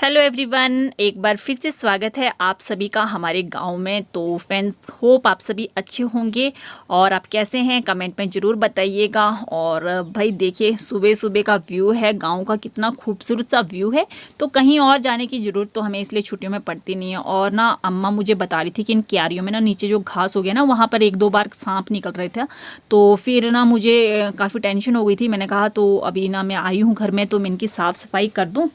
Hello everyone, एक बार फिर से स्वागत है आप सभी का हमारे गांव में। तो फ्रेंड्स, होप आप सभी अच्छे होंगे और आप कैसे हैं कमेंट में ज़रूर बताइएगा। और भाई देखिए, सुबह सुबह का व्यू है गांव का, कितना खूबसूरत सा व्यू है। तो कहीं और जाने की ज़रूरत तो हमें इसलिए छुट्टियों में पड़ती नहीं है। और ना अम्मा मुझे बता रही थी कि इन क्यारियों में ना नीचे जो घास हो गया ना, वहाँ पर एक दो बार सांप निकल रहे थे। तो फिर ना मुझे काफ़ी टेंशन हो गई थी। मैंने कहा तो अभी ना मैं आई हूँ घर में तो मैं इनकी साफ़ सफाई कर दूँ।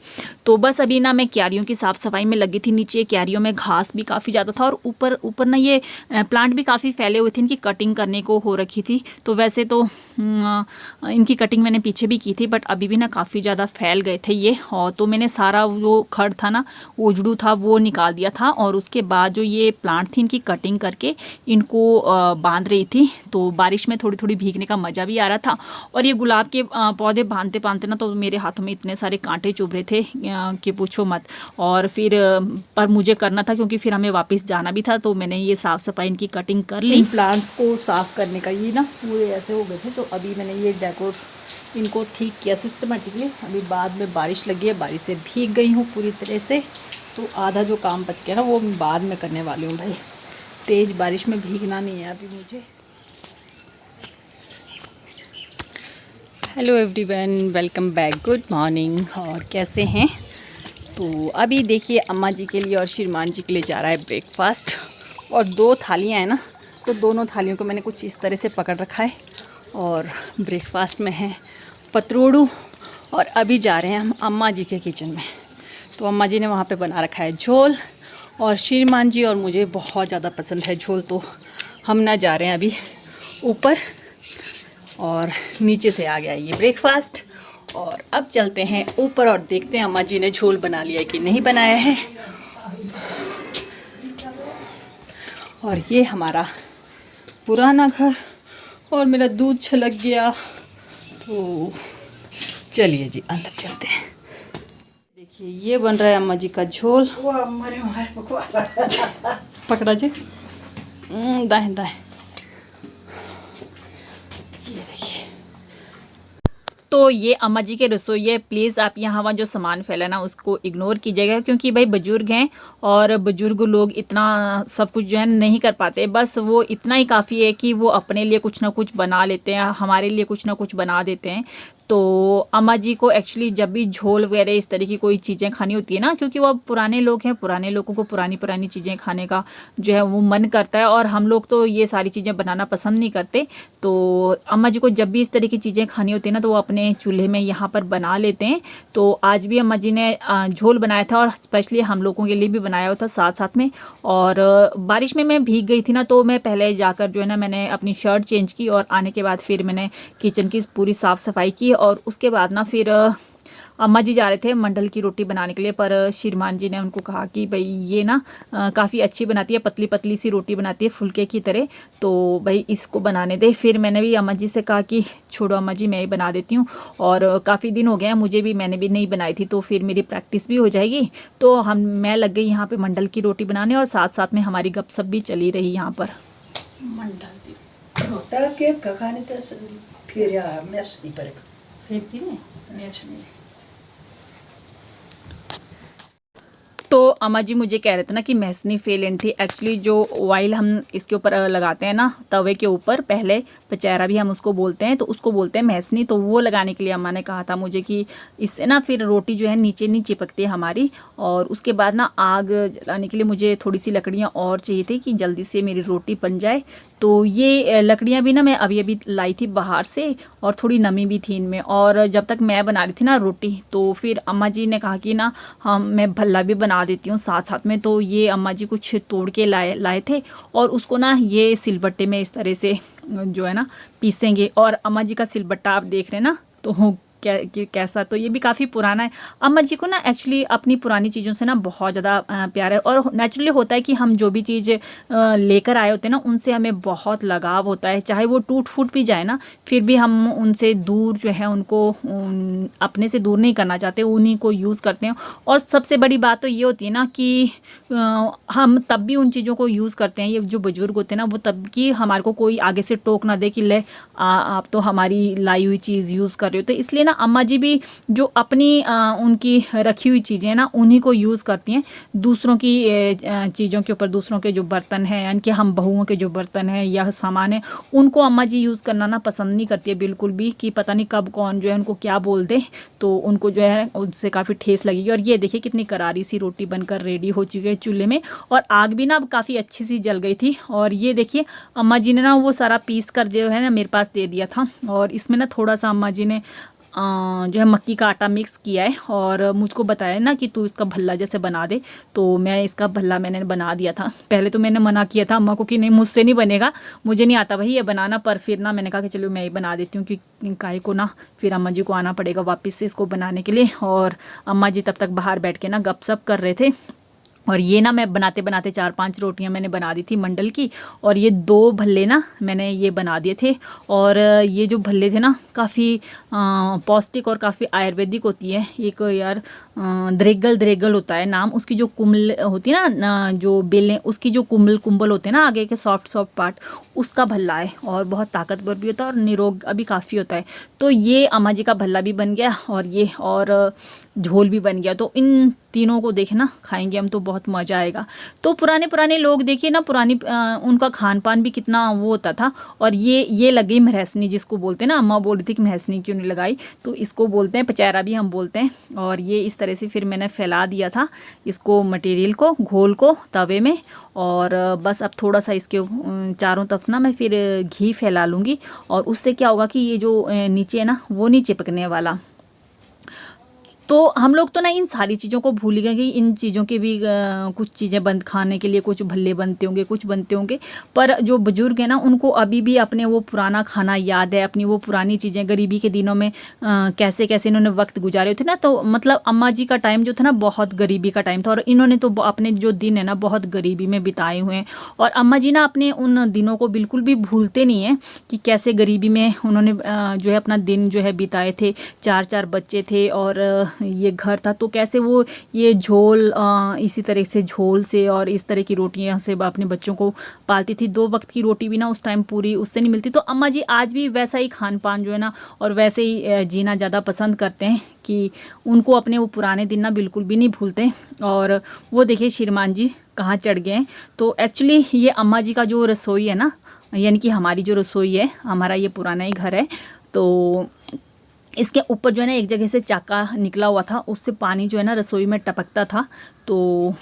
तो बस अभी ना मैं क्यारियों की साफ़ सफाई में लगी थी। नीचे क्यारियों में घास भी काफ़ी ज़्यादा था और ऊपर ऊपर ना ये प्लांट भी काफ़ी फैले हुए थे। इनकी कटिंग करने को हो रखी थी। तो वैसे तो इनकी कटिंग मैंने पीछे भी की थी, बट अभी भी ना काफ़ी ज़्यादा फैल गए थे ये। और तो मैंने सारा वो खड़ था ना, उजड़ू था, वो निकाल दिया था। और उसके बाद जो ये प्लांट थी इनकी कटिंग करके इनको बांध रही थी। तो बारिश में थोड़ी थोड़ी भीगने का मज़ा भी आ रहा था। और ये गुलाब के पौधे बांधते बांधते ना तो मेरे हाथों में इतने सारे कांटे चुभ रहे थे कि पूछो मत। और फिर पर मुझे करना था क्योंकि फिर हमें वापस जाना भी था। तो मैंने ये साफ़ सफाई इनकी कटिंग कर ली। प्लांट्स को साफ़ करने का ये ना पूरे ऐसे हो गए थे। तो अभी मैंने ये डेकोर इनको ठीक किया सिस्टमेटिकली। अभी बाद में बारिश लगी है, बारिश से भीग गई हूँ पूरी तरह से। तो आधा जो काम बच गया ना वो मैं बाद में करने वाली हूँ। भाई तेज़ बारिश में भीगना नहीं है अभी मुझे। Hello everyone, welcome back, good morning. और कैसे हैं? तो अभी देखिए अम्मा जी के लिए और श्रीमान जी के लिए जा रहा है ब्रेकफास्ट। और दो थालियाँ हैं ना, तो दोनों थालियों को मैंने कुछ इस तरह से पकड़ रखा है। और ब्रेकफास्ट में है पतरोड़ू। और अभी जा रहे हैं हम अम्मा जी के किचन में। तो अम्मा जी ने वहाँ पे बना रखा है झोल। और श्रीमान जी और मुझे बहुत ज़्यादा पसंद है झोल। तो हम ना जा रहे हैं अभी ऊपर, और नीचे से आ गया ये ब्रेकफास्ट। और अब चलते हैं ऊपर और देखते हैं अम्मा जी ने झोल बना लिया है कि नहीं बनाया है। और ये हमारा पुराना घर, और मेरा दूध छलक गया। तो चलिए जी अंदर चलते हैं। देखिए ये बन रहा है अम्मा जी का झोल। पकड़ा जी, दाएं दाएं। ये देखिए, तो ये अम्मा जी के रसोई है। प्लीज़ आप यहाँ वहाँ जो सामान फैला ना उसको इग्नोर कीजिएगा, क्योंकि भाई बुजुर्ग हैं और बुजुर्ग लोग इतना सब कुछ जो है नहीं कर पाते। बस वो इतना ही काफ़ी है कि वो अपने लिए कुछ ना कुछ बना लेते हैं, हमारे लिए कुछ ना कुछ बना देते हैं। तो अम्मा जी को एक्चुअली जब भी झोल वगैरह इस तरह की कोई चीज़ें खानी होती है ना, क्योंकि वो पुराने लोग हैं, पुराने लोगों को पुरानी पुरानी चीज़ें खाने का जो है वो मन करता है। और हम लोग तो ये सारी चीज़ें बनाना पसंद नहीं करते। तो अम्मा जी को जब भी इस तरह की चीज़ें खानी होती है ना तो वो अपने चूल्हे में यहाँ पर बना लेते हैं। तो आज भी अम्मा जी ने झोल बनाया था, और स्पेशली हम लोगों के लिए भी बनाया हुआ था साथ साथ में। और बारिश में मैं भीग गई थी ना, तो मैं पहले जाकर जो है ना मैंने अपनी शर्ट चेंज की, और आने के बाद फिर मैंने किचन की पूरी साफ़ सफाई की। और उसके बाद ना फिर अम्मा जी जा रहे थे मंडल की रोटी बनाने के लिए, पर श्रीमान जी ने उनको कहा कि भाई ये ना काफ़ी अच्छी बनाती है, पतली पतली सी रोटी बनाती है फुलके की तरह, तो भाई इसको बनाने दे। फिर मैंने भी अम्मा जी से कहा कि छोड़ो अम्मा जी, मैं ही बना देती हूँ। और काफ़ी दिन हो गए हैं मुझे भी, मैंने भी नहीं बनाई थी, तो फिर मेरी प्रैक्टिस भी हो जाएगी। तो मैं लग गई यहाँ पर मंडल की रोटी बनाने, और साथ साथ में हमारी गपशप भी चली रही यहाँ पर। मंडल तो अम्मा जी मुझे कह रहे थे ना कि मैसनी फेलेंट थी। एक्चुअली जो ऑयल हम इसके ऊपर लगाते हैं ना तवे के ऊपर, पहले पचैरा भी हम उसको बोलते हैं, तो उसको बोलते हैं मैसनी। तो वो लगाने के लिए अम्मा ने कहा था मुझे कि इससे ना फिर रोटी जो है नीचे नहीं चिपकती है हमारी। और उसके बाद ना आग जलाने के लिए मुझे थोड़ी सी लकड़ियाँ और चाहिए थी कि जल्दी से मेरी रोटी बन जाए। तो ये लकड़ियाँ भी ना मैं अभी अभी लाई थी बाहर से, और थोड़ी नमी भी थी इनमें। और जब तक मैं बना रही थी ना रोटी, तो फिर अम्मा जी ने कहा कि ना मैं भल्ला भी बना देती हूँ साथ साथ में। तो ये अम्मा जी कुछ तोड़ के लाए थे, और उसको ना ये सिलबट्टे में इस तरह से जो है ना पीसेंगे। और अम्मा जी का सिलबट्टा आप देख रहे हैं ना, तो कैसा, तो ये भी काफ़ी पुराना है। अम्मा जी को ना एक्चुअली अपनी पुरानी चीज़ों से ना बहुत ज़्यादा प्यार है। और नेचुरली होता है कि हम जो भी चीज़ लेकर आए होते हैं ना उनसे हमें बहुत लगाव होता है, चाहे वो टूट फूट भी जाए ना, फिर भी हम उनसे दूर जो है उनको अपने से दूर नहीं करना चाहते, उन्हीं को यूज़ करते हैं। और सबसे बड़ी बात तो ये होती है ना कि हम तब भी उन चीज़ों को यूज़ करते हैं, ये जो बुजुर्ग होते हैं ना, वो तब कि हमारे को कोई आगे से टोक ना दे कि ले आप तो हमारी लाई हुई चीज़ यूज़ कर रहे हो। तो इसलिए ना अम्मा जी भी जो अपनी उनकी रखी हुई चीज़ें ना उन्हीं को यूज़ करती हैं। दूसरों की चीज़ों के ऊपर, दूसरों के जो बर्तन हैं यानी कि हम बहुओं के जो बर्तन हैं या सामान है, उनको अम्मा जी यूज़ करना ना पसंद नहीं करती है बिल्कुल भी, कि पता नहीं कब कौन जो है उनको क्या बोल दे, तो उनको जो है उससे काफ़ी ठेस लगेगी। और ये देखिए कितनी करारी सी रोटी बनकर रेडी हो चुकी है चूल्हे में, और आग भी ना अब काफ़ी अच्छी सी जल गई थी। और ये देखिए अम्मा जी ने ना वो सारा पीस कर जो है ना मेरे पास दे दिया था, और इसमें ना थोड़ा सा अम्मा जी ने जो है मक्की का आटा मिक्स किया है, और मुझको बताया ना कि तू इसका भल्ला जैसे बना दे, तो मैं इसका भल्ला मैंने बना दिया था। पहले तो मैंने मना किया था अम्मा को कि नहीं मुझसे नहीं बनेगा, मुझे नहीं आता भाई ये बनाना, पर फिर ना मैंने कहा कि चलो मैं ही बना देती हूँ, कि काहे को ना फिर अम्मा जी को आना पड़ेगा वापस से इसको बनाने के लिए। और अम्मा जी तब तक बाहर बैठ के ना गपशप कर रहे थे। और ये ना मैं बनाते बनाते 4-5 रोटियां मैंने बना दी थी मंडल की, और ये 2 भल्ले ना मैंने ये बना दिए थे। और ये जो भल्ले थे ना काफ़ी पौष्टिक और काफ़ी आयुर्वेदिक होती है। एक यार द्रेगल द्रेगल होता है नाम उसकी, जो कुम्ल होती है ना जो बेलें उसकी जो कुंबल होते हैं ना आगे के सॉफ्ट सॉफ्ट पार्ट, उसका भल्ला है, और बहुत ताकतवर भी होता है और निरोग अभी काफ़ी होता है। तो ये अम्मा जी का भल्ला भी बन गया, और ये और झोल भी बन गया। तो इन तीनों को देखे ना खाएंगे हम तो बहुत मज़ा आएगा। तो पुराने लोग देखिए ना, पुरानी उनका खान पान भी कितना वो होता था। और ये लग गई महसनी जिसको बोलते हैं ना, अम्मा बोल रही थी कि महसनी क्यों नहीं लगाई, तो इसको बोलते हैं पचैरा भी हम बोलते हैं। और ये इस तरह से फिर मैंने फैला दिया था इसको, मटेरियल को, घोल को तवे में। और बस अब थोड़ा सा इसके चारों तरफ ना मैं फिर घी फैला लूँगी, और उससे क्या होगा कि ये जो नीचे है ना वो नहीं चिपकने वाला। तो हम लोग तो ना इन सारी चीज़ों को भूल गए कि इन चीज़ों के भी कुछ चीज़ें बंद खाने के लिए कुछ भल्ले बनते होंगे, कुछ बनते होंगे। पर जो बुजुर्ग हैं ना उनको अभी भी अपने वो पुराना खाना याद है, अपनी वो पुरानी चीज़ें, गरीबी के दिनों में कैसे कैसे इन्होंने वक्त गुजारे थे ना। तो मतलब अम्मा जी का टाइम जो था ना बहुत गरीबी का टाइम था, और इन्होंने तो अपने जो दिन है ना बहुत गरीबी में बिताए हुए हैं। और अम्मा जी ना अपने उन दिनों को बिल्कुल भी भूलते नहीं हैं कि कैसे गरीबी में उन्होंने जो है अपना दिन जो है बिताए थे। 4-4 बच्चे थे और ये घर था, तो कैसे वो ये झोल इसी तरह से झोल से और इस तरह की रोटियां से अपने बच्चों को पालती थी। 2 वक्त की रोटी भी ना उस टाइम पूरी उससे नहीं मिलती। तो अम्मा जी आज भी वैसा ही खान पान जो है ना और वैसे ही जीना ज़्यादा पसंद करते हैं, कि उनको अपने वो पुराने दिन ना बिल्कुल भी नहीं भूलते। और वो देखिए श्रीमान जी कहाँ चढ़ गए हैं। तो एक्चुअली ये अम्मा जी का जो रसोई है ना, यानी कि हमारी जो रसोई है, हमारा ये पुराना ही घर है, तो इसके ऊपर जो है ना एक जगह से चाका निकला हुआ था, उससे पानी जो है ना रसोई में टपकता था। तो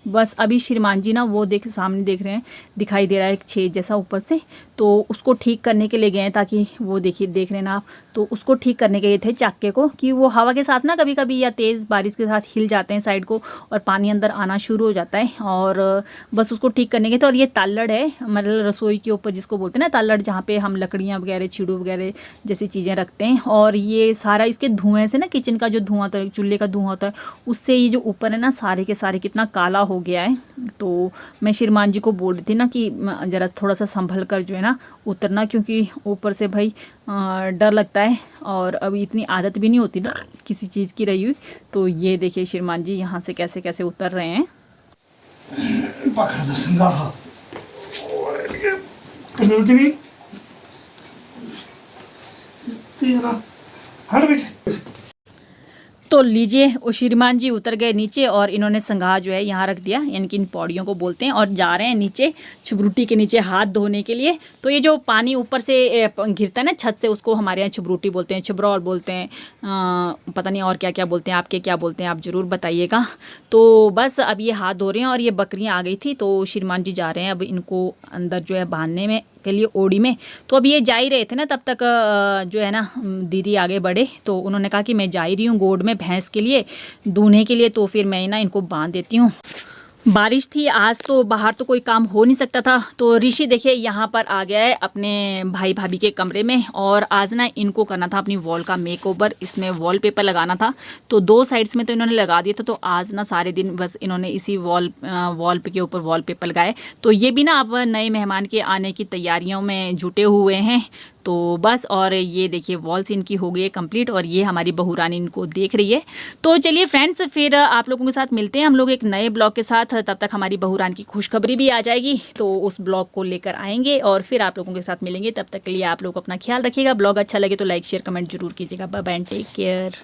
बस अभी श्रीमान जी ना वो सामने देख रहे हैं, दिखाई दे रहा है एक छेद जैसा ऊपर से, तो उसको ठीक करने के लिए गए हैं, ताकि वो देखिए देख रहे हैं ना आप, तो उसको ठीक करने के लिए थे चाके को, कि वो हवा के साथ ना कभी कभी या तेज़ बारिश के साथ हिल जाते हैं साइड को और पानी अंदर आना शुरू हो जाता है। और बस उसको ठीक करने के। तो और ये ताल्लड़ है, मतलब रसोई के ऊपर जिसको बोलते हैं ना ताल्लड़, जहाँ पे हम लकड़ियाँ वगैरह, छीड़ू वगैरह जैसी चीज़ें रखते हैं। और ये सारा इसके धुएँ से ना, किचन का जो धुआं होता है, चूल्हे का धुआं होता है, उससे ये जो ऊपर है ना सारे के सारे कितना काला हो गया है। तो मैं श्रीमान जी को बोल रही थी ना कि ज़रा थोड़ा सा संभल कर जो है ना उतरना, क्योंकि ऊपर से भाई डर लगता है, और अभी इतनी आदत भी नहीं होती ना किसी चीज़ की रही हुई। तो ये देखिए श्रीमान जी यहाँ से कैसे कैसे उतर रहे हैं। तो लीजिए वो श्रीमान जी उतर गए नीचे, और इन्होंने संघा जो है यहाँ रख दिया, यानी कि इन पौड़ियों को बोलते हैं, और जा रहे हैं नीचे छुबरूटी के नीचे हाथ धोने के लिए। तो ये जो पानी ऊपर से गिरता है ना छत से, उसको हमारे यहाँ छुबरूटी बोलते हैं, छुबरौल बोलते हैं, पता नहीं और क्या क्या बोलते हैं, आपके क्या बोलते हैं आप ज़रूर बताइएगा। तो बस अब ये हाथ धो रहे हैं, और ये बकरियाँ आ गई थी, तो श्रीमान जी जा रहे हैं अब इनको अंदर जो है बांधने में के लिए ओड़ी में। तो अब ये जा ही रहे थे ना, तब तक जो है ना दीदी आगे बढ़े, तो उन्होंने कहा कि मैं जा ही रही हूँ गोड़ में भैंस के लिए दूने के लिए, तो फिर मैं ना इनको बांध देती हूँ। बारिश थी आज, तो बाहर तो कोई काम हो नहीं सकता था। तो ऋषि देखिए यहाँ पर आ गया है अपने भाई भाभी के कमरे में, और आज ना इनको करना था अपनी वॉल का मेकओवर, इसमें वॉलपेपर लगाना था। तो 2 साइड्स में तो इन्होंने लगा दिया था, तो आज ना सारे दिन बस इन्होंने इसी वॉल के ऊपर वॉलपेपर लगाए। तो ये भी ना अब नए मेहमान के आने की तैयारियों में जुटे हुए हैं। तो बस, और ये देखिए वॉल्स इनकी हो गई है कंप्लीट, और ये हमारी बहू रानी इनको देख रही है। तो चलिए फ्रेंड्स, फिर आप लोगों के साथ मिलते हैं हम लोग एक नए ब्लॉग के साथ। तब तक हमारी बहू रानी की खुशखबरी भी आ जाएगी, तो उस ब्लॉग को लेकर आएंगे और फिर आप लोगों के साथ मिलेंगे। तब तक के लिए आप लोग अपना ख्याल रखिएगा। ब्लॉग अच्छा लगे तो लाइक शेयर कमेंट जरूर कीजिएगा। Bye bye, take care.